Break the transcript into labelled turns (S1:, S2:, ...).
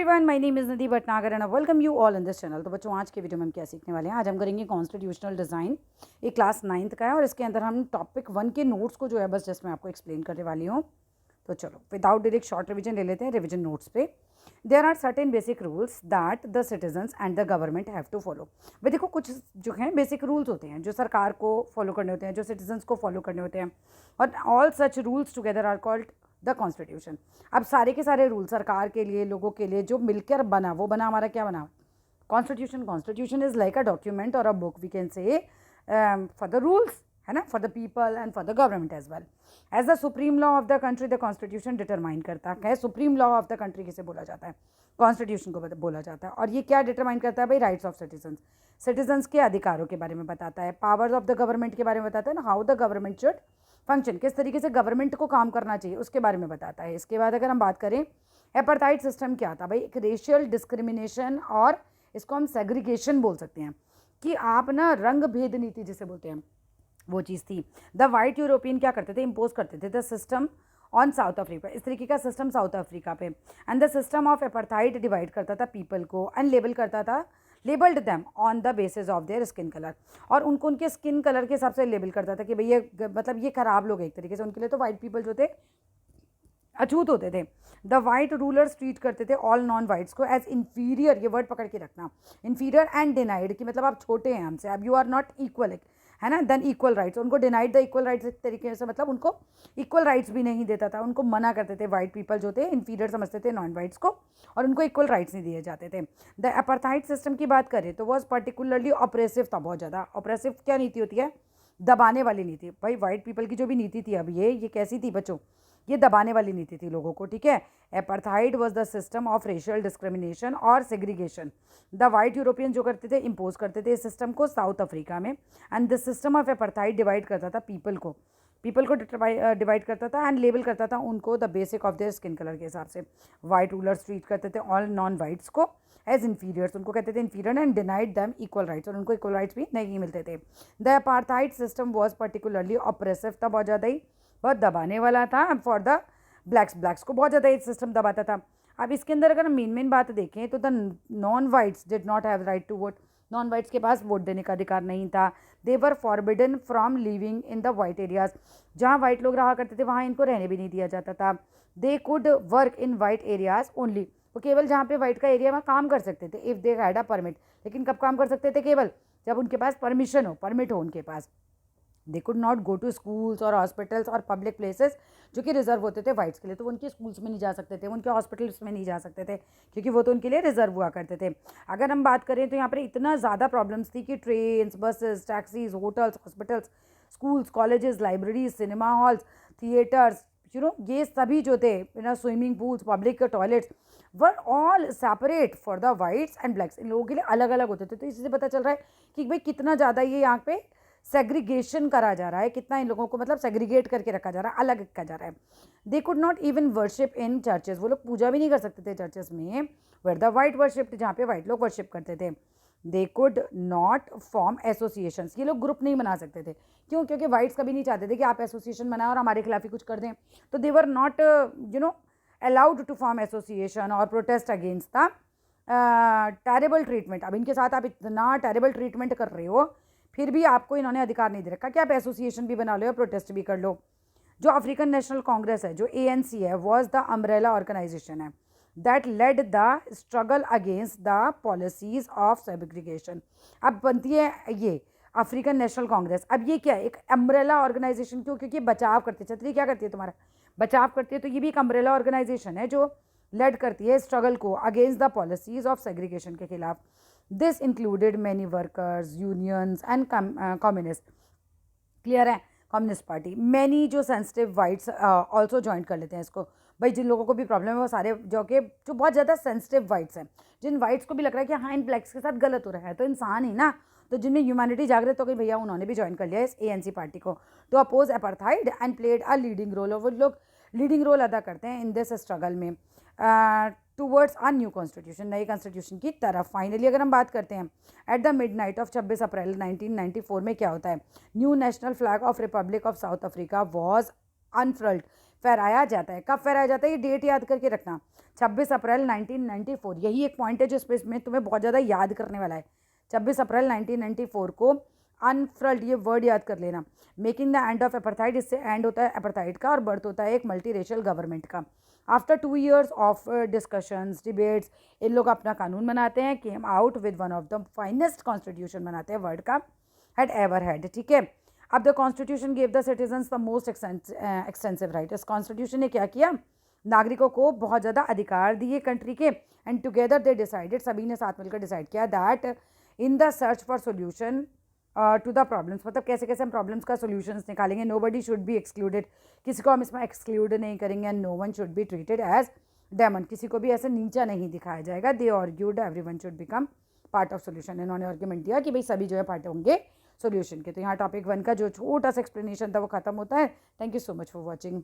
S1: Everyone, my name is Nidhi Bhatnagar and welcome you all in this channel. तो बच्चों, आज के वीडियो में हम क्या सीखने वाले हैं? आज हम करेंगे कॉन्स्टिट्यूशनल डिज़ाइन। ये क्लास 9th का है और इसके अंदर हम टॉपिक 1 के नोट्स को जो है बस जस्ट मैं आपको एक्सप्लेन करने वाली हूँ। तो चलो विदाउट डिले शॉर्ट रिविजन ले लेते हैं रिविजन नोट्स पे। There are certain basic rules that the citizens and the government have to follow. भाई देखो, कुछ जो हैं बेसिक रूल्स होते हैं जो सरकार को फॉलो करने होते हैं, जो सिटीजन्स को फॉलो करने होते हैं, और all such rules together are called the constitution. अब सारे के सारे रूल सरकार के लिए, लोगों के लिए जो मिलकर बना, वो बना हमारा क्या बना? Constitution. Constitution is like a document और a book we can say for the rules, है ना, for the people and for the government as well. As the supreme law of the country the constitution determine करता है। Supreme law of the country किसे बोला जाता है? Constitution को बोला जाता है। और ये क्या डिटरमाइन करता है भाई? राइट्स ऑफ सिटीजन्स, सिटीजन्स के अधिकारों के बारे में बताता है। पावर्स ऑफ द गवर्नमेंट के बारे में बताता है ना, how the government should function, किस तरीके से गवर्नमेंट को काम करना चाहिए उसके बारे में बताता है। इसके बाद अगर हम बात करें, एपार्थाइड सिस्टम क्या था भाई? एक रेशियल डिस्क्रिमिनेशन, और इसको हम सेग्रीगेशन बोल सकते हैं कि आप ना रंग भेद नीति जिसे बोलते हैं वो चीज़ थी। द वाइट यूरोपियन क्या करते थे? इम्पोज करते थे the system on south Africa, इस तरीके का सिस्टम साउथ अफ्रीका पे। And the system of apartheid divide करता था पीपल को एंड लेबल करता था, labelled them on the basis of their skin colour, और उनको उनके स्किन कलर के हिसाब से लेबल करता था कि भाई ये मतलब ये खराब लोग एक तरीके से, उनके लिए तो वाइट पीपल जो थे अछूत होते थे। द वाइट रूलर्स ट्रीट करते थे ऑल नॉन वाइट्स को एज इन्फीरियर, ये वर्ड पकड़ के रखना, इन्फीरियर एंड डिनाइड, कि मतलब आप छोटे हैं हमसे, अब यू आर नॉट इक्वल, है ना। देन इक्वल राइट्स, उनको डिनाइड द इक्वल राइट्स एक तरीके से, मतलब उनको इक्वल राइट्स भी नहीं देता था, उनको मना करते थे। वाइट पीपल जो थे इन्फीरियर समझते थे नॉन वाइट्स को, और उनको इक्वल राइट्स नहीं दिए जाते थे। द एपार्थाइड सिस्टम की बात करें तो वॉज पर्टिकुलरली ऑपरेसिव था, बहुत ज़्यादा ऑपरेसिव। क्या नीति होती है? दबाने वाली नीति। भाई वाइट पीपल की जो भी नीति थी, अब ये कैसी थी बच्चों? ये दबाने वाली नीति थी लोगों को, ठीक है। Apartheid was the system of racial discrimination और सेग्रीगेशन। द वाइट यूरोपियन जो करते थे, इम्पोज करते थे इस सिस्टम को साउथ अफ्रीका में। And this system of apartheid divide करता था पीपल को डिवाइड करता था एंड लेबल करता था उनको the basic of their skin colour के हिसाब से। वाइट रूलर्स ट्रीट करते थे ऑल नॉन वाइट्स को एज इन्फीरियर्स, उनको कहते थे inferior, and denied them equal rights, और उनको इक्वल राइट्स भी नहीं मिलते थे। The apartheid system was particularly oppressive था, बहुत ज़्यादा ही, बहुत दबाने वाला था फॉर द ब्लैक्स को बहुत ज़्यादा ये सिस्टम दबाता था। अब इसके अंदर अगर हम मेन बात देखें तो the non whites did not have right to vote, non whites के पास वोट देने का अधिकार नहीं था। They were forbidden from living in the white areas, जहाँ वाइट लोग रहा करते थे वहाँ इनको रहने भी नहीं दिया जाता था। They could work in white areas only, वो केवल जहाँ पे वाइट का एरिया वहाँ काम कर सकते थे if they had a permit. लेकिन कब काम कर सकते थे? केवल जब उनके पास परमिशन हो, परमिट हो उनके पास। They could not go to schools और हॉस्पिटल्स और पब्लिक प्लेसेस जो कि रिजर्व होते थे वाइट्स के लिए, तो वो उनके स्कूल्स में नहीं जा सकते थे, उनके हॉस्पिटल्स में नहीं जा सकते थे, क्योंकि वो तो उनके लिए रिजर्व हुआ करते थे। अगर हम बात करें तो यहाँ पर इतना ज़्यादा प्रॉब्लम्स थी कि trains, buses, taxis, hotels, hospitals, schools, colleges, libraries, cinema halls, theatres, ये सभी जो थे, swimming pools, public toilets were all separate for the whites and blacks, इन लोगों के लिए अलग अलग होते थे। तो इससे पता चल रहा है कि भाई कितना ज़्यादा ये यहाँ पे सेग्रीगेशन करा जा रहा है, कितना इन लोगों को मतलब सेग्रीगेट करके रखा जा रहा है, अलग रखा जा रहा है। दे could not even worship in churches, वो लोग पूजा भी नहीं कर सकते थे चर्चेस में, वेयर द वाइट वर्शिप, जहाँ पे वाइट लोग वर्शिप करते थे। दे कुड नॉट फॉर्म एसोसिएशंस, ये लोग ग्रुप नहीं बना सकते थे। क्यों? क्योंकि वाइट्स कभी नहीं चाहते थे कि आप एसोसिएशन बनाएं और हमारे खिलाफ ही कुछ कर दें। तो they were not allowed to form association और protest against the terrible treatment. अब इनके साथ आप इतना टेरेबल ट्रीटमेंट कर रहे हो, फिर भी आपको इन्होंने अधिकार नहीं दे रखा कि आप एसोसिएशन भी बना लो या प्रोटेस्ट भी कर लो। जो अफ्रीकन नेशनल कांग्रेस है, जो ANC है, वॉज द अम्ब्रेला ऑर्गेनाइजेशन है that led the struggle against the policies of segregation. अब बनती है ये अफ्रीकन नेशनल कांग्रेस। अब ये क्या है? एक अम्ब्रेला ऑर्गेनाइजेशन। क्यों? क्योंकि बचाव करती है, छतरी क्या करती है? तुम्हारा बचाव करती है। तो ये भी एक अम्ब्रेला ऑर्गेनाइजेशन है जो लेड करती है स्ट्रगल को against the policies of segregation के खिलाफ। This included many workers, unions and communist. Clear है? कम्युनिस्ट पार्टी, मैनी जो सेंसिटिव वाइट्स ऑल्सो ज्वाइन कर लेते हैं इसको। भाई जिन लोगों को भी प्रॉब्लम है वो सारे जो बहुत ज़्यादा सेंसिटिव वाइट्स हैं, जिन वाइट्स को भी लग रहा है कि हाँ इन ब्लैक्स के साथ गलत हो रहा है, तो इंसान ही ना, तो जिनमें ह्यूमैनिटी जागृत हो गई भैया, उन्होंने भी ज्वाइन कर लिया इस ANC पार्टी को to oppose apartheid and played a leading role. और वो लोग लीडिंग रोल अदा करते हैं इन दिस स्ट्रगल में टूवर्ड्स अ न्यू कॉन्स्टिट्यूशन, नई कॉन्स्टिट्यूशन की तरफ। फाइनली अगर हम बात करते हैं, at the midnight of 26 April 1994 में क्या होता है? New national flag of Republic of South Africa was unfurled, फहराया जाता है। कब फहराया जाता है? ये डेट याद करके रखना, 26 अप्रैल 1994, यही एक पॉइंट है जो इस में तुम्हें बहुत ज़्यादा याद करने वाला है। 26 अप्रैल 1994 को अनफ्रल्ड, ये वर्ड याद कर लेना, मेकिंग द एंड ऑफ एपरथाइड, इससे एंड होता है एपरथाइड का और बर्थ होता है एक मल्टी रेशियल गवर्नमेंट का। After 2 years of discussions debates, इन लोग अपना कानून बनाते हैं, came out with one of the finest constitution बनाते हैं वर्ल्ड का हैड एवर हैड, ठीक है। अब the constitution give the citizens the most extensive right, इस कॉन्स्टिट्यूशन ने क्या किया, नागरिकों को बहुत ज़्यादा अधिकार दिए कंट्री के, एंड टुगेदर दे डिसाइडेड, सभी ने साथ मिलकर डिसाइड किया, that in the search for solution to the problems, मतलब कैसे कैसे हम प्रॉब्लम्स का सोल्यूशंस निकालेंगे, nobody should be excluded, किसी को हम इसमें एक्सक्लूड नहीं करेंगे, and no one should be treated as demon, किसी को भी ऐसे नीचा नहीं दिखाया जाएगा। They argued every one should become part of solution, इन्होंने आर्ग्यूमेंट दिया कि भाई सभी जो है पार्ट होंगे सोल्यूशन के। तो यहाँ टॉपिक 1 का जो छोटा सा एक्सप्लेनेशन था वो खत्म होता है। Thank you so much for watching.